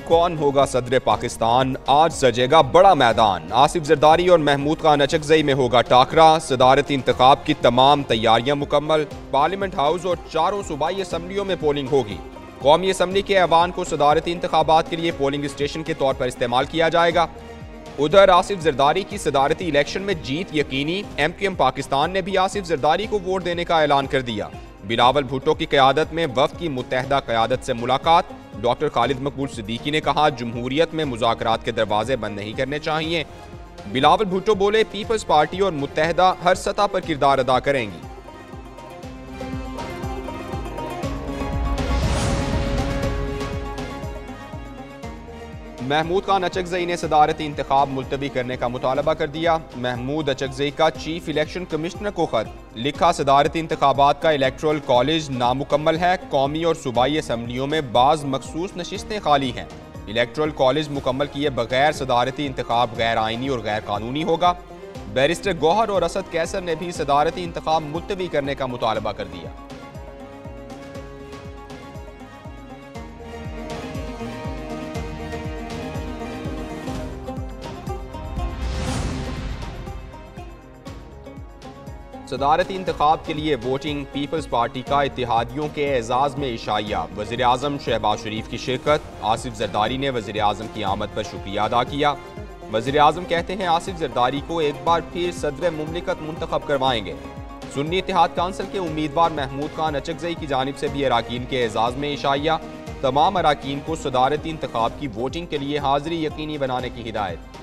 कौन होगा सदर पाकिस्तान, आज सजेगा बड़ा मैदान। आसिफ जरदारी और महमूद खान अचकजई में होगा टाकरा। सदारती इंतखाब की तमाम तैयारियां मुकम्मल। पार्लियामेंट हाउस और चारों सूबाई असम्बलियों में पोलिंग होगी। कौमी असम्बली के ऐवान को सदारती इंतखाबात के लिए पोलिंग स्टेशन के तौर पर इस्तेमाल किया जाएगा। उधर आसिफ जरदारी की सदारती इलेक्शन में जीत यकीनी। MQM पाकिस्तान ने भी आसिफ जरदारी को वोट देने का ऐलान कर दिया। बिलावल भुट्टो की क़यादत में वफ़द की मुत्तहदा क़यादत से मुलाकात। डॉक्टर खालिद मकबूल सिद्दीकी ने कहा, जमहूरियत में मुज़ाकरात के दरवाजे बंद नहीं करने चाहिए। बिलावल भुट्टो बोले, पीपल्स पार्टी और मुत्तहदा हर सतह पर किरदार अदा करेंगी। महमूद खान अचकजई ने सदारती इंतखाब मुलतवी करने का मुतालबा कर दिया। महमूद अचकजई का चीफ इलेक्शन कमिश्नर को खत लिखा, सदारती इंतखाबात का इलेक्ट्रल कॉलेज नामुकम्मल है। कौमी और सूबाई असम्बलियों में बाज़ मखसूस नशिस्तें खाली हैं। इलेक्ट्रल कॉलेज मुकम्मल किए बगैर सदारती इंतखाब गैर आइनी और गैर कानूनी होगा। बैरिस्टर गौहर और असद कैसर ने भी सदारती इंतखाब मुलतवी करने का मुतालबा कर दिया। सदारती इंतखाब के लिए वोटिंग। पीपल्स पार्टी का इत्तेहादियों के एजाज में इशाइया। वज़ीर आज़म शहबाज शरीफ की शिरकत। आसिफ जरदारी ने वज़ीर आज़म की आमद पर शुक्रिया अदा किया। वज़ीर आज़म कहते हैं, आसिफ जरदारी को एक बार फिर सदर मुमलिकत मुंतखब करवाएंगे। सुन्नी इत्तेहाद काउंसिल के उम्मीदवार महमूद खान अचकजई की जानिब से भी अराकीन के एजाज में इशाइया। तमाम अराकीन को सदारती इंतखाब की वोटिंग के लिए हाजिरी यकीनी बनाने की हिदायत।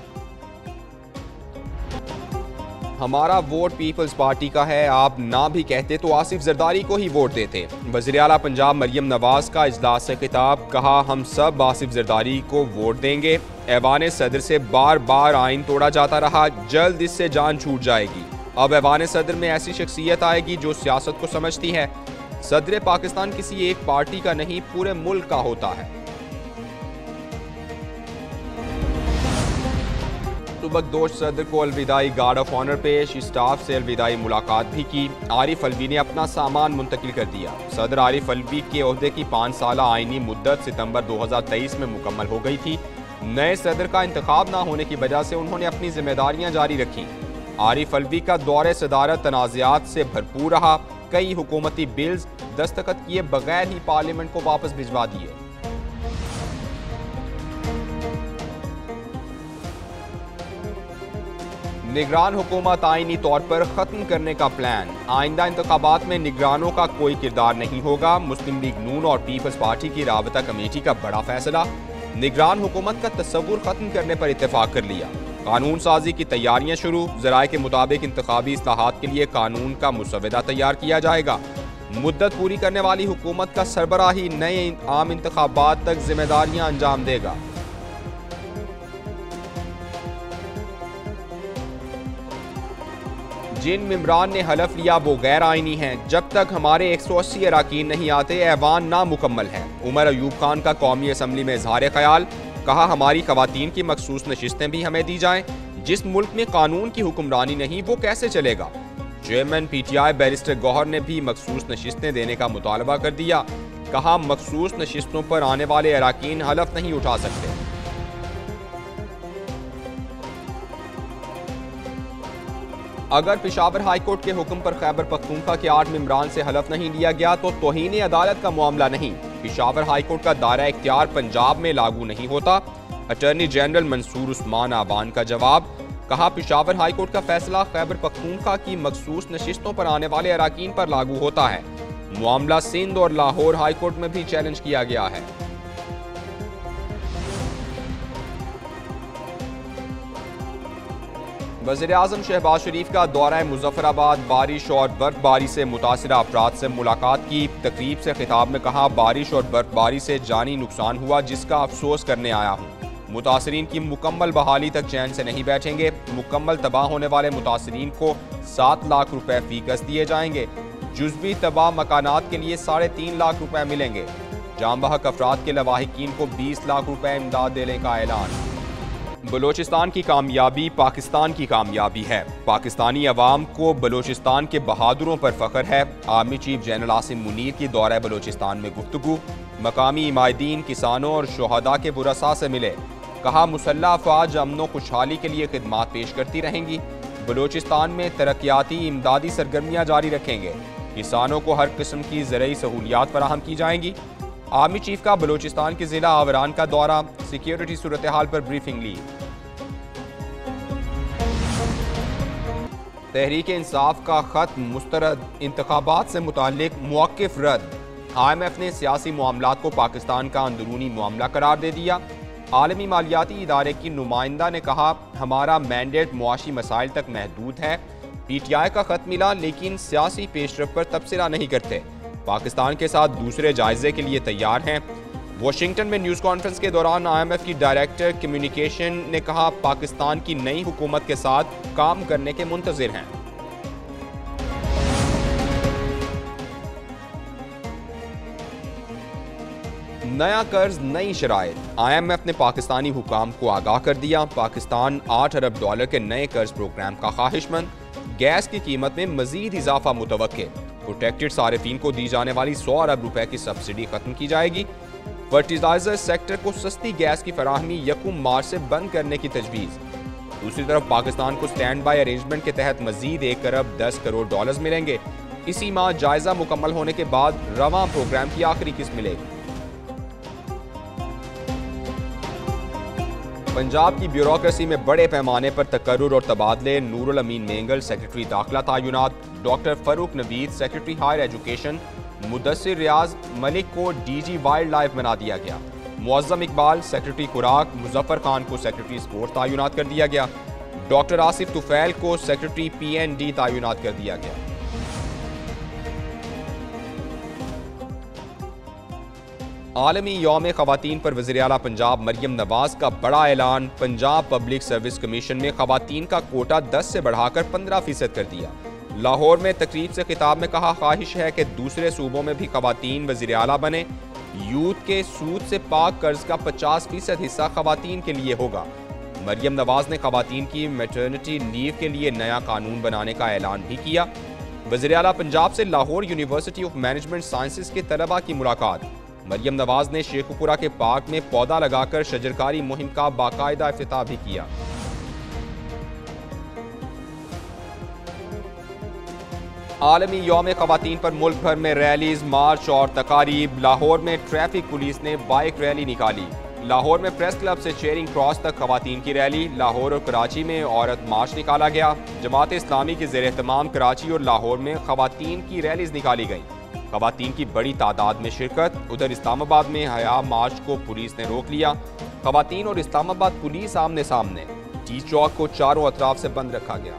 हमारा वोट पीपल्स पार्टी का है, आप ना भी कहते तो आसिफ जरदारी को ही वोट देते। वज़ीर आला पंजाब मरियम नवाज का इजलास से खिताब, कहा, हम सब आसिफ जरदारी को वोट देंगे। ऐवान सदर से बार बार आइन तोड़ा जाता रहा, जल्द इससे जान छूट जाएगी। अब ऐवान सदर में ऐसी शख्सियत आएगी जो सियासत को समझती है। सदर पाकिस्तान किसी एक पार्टी का नहीं, पूरे मुल्क का होता है। सुबकदोश सदर को अलविदाई गार्ड ऑफ ऑनर पेश। स्टाफ से अलविदाई मुलाकात भी की। आरिफ अलवी ने अपना सामान मुंतकिल कर दिया। सदर आरिफ अलवी के ओहदे की 5 साला आइनी मुद्दत सितंबर 2023 में मुकम्मल हो गई थी। नए सदर का इंतखाब ना होने की वजह से उन्होंने अपनी जिम्मेदारियां जारी रखी। आरिफ अलवी का दौरे सदारत तनाज़ात से भरपूर रहा। कई हुकूमती बिल्स दस्तखत किए बगैर ही पार्लियामेंट को वापस भिजवा दिए। निगरान हुकूमत आईनी तौर पर खत्म करने का प्लान। आइंदा इंतखाबात में निगरानों का कोई किरदार नहीं होगा। मुस्लिम लीग नून और पीपल्स पार्टी की राबता कमेटी का बड़ा फैसला। निगरान हुकूमत का तस्वुर खत्म करने पर इत्तेफाक कर लिया। कानून साजी की तैयारियां शुरू। ज़राए के मुताबिक इंतखाबी इस्लाहात के लिए कानून का मुसवदा तैयार किया जाएगा। मुद्दत पूरी करने वाली हुकूमत का सरबराह ही नए आम इंतखाबात तक जिम्मेदारियां अंजाम देगा। जिन मेंबरान ने हलफ लिया वो गैर आइनी हैं। जब तक हमारे 180 अराकीन नहीं आते, ऐवान नामुकम्मल है। उमर अयूब खान का कौमी असम्बली में इजहार ख्याल, कहा, हमारी खवातीन की मखसूस नशिस्तें भी हमें दी जाएं। जिस मुल्क में कानून की हुक्मरानी नहीं वो कैसे चलेगा। चेयरमैन PTI बैरिस्टर गौहर ने भी मखसूस नशिस्तें देने का मुतालबा कर दिया। कहा, मखसूस नशिस्तों पर आने वाले अराकीन हलफ नहीं उठा सकते। अगर पेशावर हाईकोर्ट के हुक्म पर खैबर पख्तूनख्वा के 8 मेंबरान से हलफ नहीं लिया गया तो तौहीन अदालत का मामला नहीं। पेशावर हाईकोर्ट का दायरा इख्तियार पंजाब में लागू नहीं होता। अटॉर्नी जनरल मंसूर उस्मान आवान का जवाब, कहा, पेशावर हाईकोर्ट का फैसला खैबर पख्तूनख्वा की मखसूस नशिस्तों पर आने वाले अराकीन पर लागू होता है। मामला सिंध और लाहौर हाईकोर्ट में भी चैलेंज किया गया है। वज़ीर आज़म शहबाज शरीफ का दौरा मुजफ्फराबाद। बारिश और बर्फबारी से मुतासिरा अफराद से मुलाकात की। तकरीब से खिताब में कहा, बारिश और बर्फबारी से जानी नुकसान हुआ जिसका अफसोस करने आया हूँ। मुतासरीन की मुकम्मल बहाली तक चैन से नहीं बैठेंगे। मुकम्मल तबाह होने वाले मुतासरीन को 7 लाख रुपए फीकस दिए जाएंगे। जुज़वी तबाह मकानात के लिए 3.5 लाख रुपए मिलेंगे। जाम बहक अफराद के लवाहिकीन को 20 लाख रुपए इमदाद देने का ऐलान। बलूचिस्तान की कामयाबी पाकिस्तान की कामयाबी है। पाकिस्तानी अवाम को बलूचिस्तान के बहादुरों पर फख्र है। Army chief general Asim Munir की दौरा बलूचिस्तान में गुफ्तगू। मकामी इमायदीन, किसानों और शोहदा के बुरसा से मिले। कहा मुसल्लह अफवाज अमनो खुशहाली के लिए खिदमात पेश करती रहेंगी। बलूचिस्तान में तरक्याती इमदादी सरगर्मियाँ जारी रखेंगे। किसानों को हर किस्म की ज़रूरी सहूलियात फराहम की जाएंगी। आर्मी चीफ का बलूचिस्तान के जिला आवरान का दौरा, सिक्योरिटी सूरत हाल पर ब्रीफिंग ली। तहरीक इंसाफ का खत मुस्तरद, इंतखाबात से मुताल्लिक मुवक्किफ रद्द। IMF ने सियासी मामलात को पाकिस्तान का अंदरूनी मामला करार दे दिया। आलमी मालियाती इदारे की नुमाइंदा ने कहा हमारा मैंडेट मुआशी मसाइल तक महदूद है। PTI का खत मिला लेकिन सियासी पेशरफ पर तबसरा नहीं करते। पाकिस्तान के साथ दूसरे जायजे के लिए तैयार हैं। वाशिंगटन में न्यूज़ कॉन्फ्रेंस के दौरान IMF की डायरेक्टर कम्युनिकेशन ने कहा पाकिस्तान की नई हुकूमत के साथ काम करने के मुंतज़िर हैं। नया कर्ज, नई शराइत। IMF ने पाकिस्तानी हुकाम को आगाह कर दिया। पाकिस्तान $8 अरब के नए कर्ज प्रोग्राम का ख्वाहिशमंद। गैस की कीमत में मजीद इजाफा मुतवक्के। प्रोटेक्टेड सारिफीन को दी जाने वाली $100 अरब की सब्सिडी खत्म की जाएगी। फर्टिलाइजर सेक्टर को सस्ती गैस की फराहमी 1 मार्च से बंद करने की तजवीज़। दूसरी तरफ पाकिस्तान को स्टैंड बाय अरेंजमेंट के तहत मजीद $1 अरब 10 करोड़ मिलेंगे। इसी माह जायजा मुकम्मल होने के बाद रवां प्रोग्राम की आखिरी किस्त मिलेगी। पंजाब की ब्यूरोक्रेसी में बड़े पैमाने पर तकर्रुर और तबादले। नूरुल अमीन मेंगल सेक्रेटरी दाखिला तैनात। Doctor Farooq Naveed secretary higher education. Mudassir Riaz Malik को DG वाइल्ड लाइफ बना दिया गया। मुअज़्ज़म इकबाल सेक्रेटरी खुराक। मुजफ्फर खान को सेक्रेटरी स्पोर्ट्स तैनात कर दिया गया। डॉक्टर आसिफ तुफैल को सेक्रेटरी PND तैनात कर दिया गया। आलमी यौम ख़वातीन पर वज़ीर आला पंजाब मरियम नवाज का बड़ा ऐलान। पंजाब पब्लिक सर्विस कमीशन में ख़वातीन का कोटा 10 से बढ़ाकर 15% कर दिया। लाहौर में तकरीब से खिताब में कहा ख्वाहिश है कि दूसरे सूबों में भी ख़वातीन वज़ीर आला बने। यूथ के सूद से पाक कर्ज का 50% हिस्सा ख़वातीन के लिए होगा। मरियम नवाज ने ख़वातीन की मैटरनिटी लीव के लिए नया कानून बनाने का ऐलान भी किया। वज़ीर आला पंजाब से Lahore university of management sciences के तलबा की मुलाकात। मरियम नवाज ने शेखुपुरा के पार्क में पौधा लगाकर शजरकारी मुहिम का बाकायदा इफ्तिताह भी किया। आलमी यौम ख़वातीन पर मुल्क भर में रैलीज, मार्च और तकारीब। लाहौर में ट्रैफिक पुलिस ने बाइक रैली निकाली। लाहौर में प्रेस क्लब से चेयरिंग क्रॉस तक ख़वातीन की रैली। लाहौर और कराची में औरत मार्च निकाला गया। जमात इस्लामी के ज़ेर एहतमाम कराची और लाहौर में ख़वातीन की रैलीज निकाली गई। ख़वातीन की बड़ी तादाद में शिरकत। उधर इस्लामाबाद में हया मार्च को पुलिस ने रोक लिया। ख़वातीन और इस्लामाबाद पुलिस आमने सामने। टी चौक को चारों अतराफ से बंद रखा गया।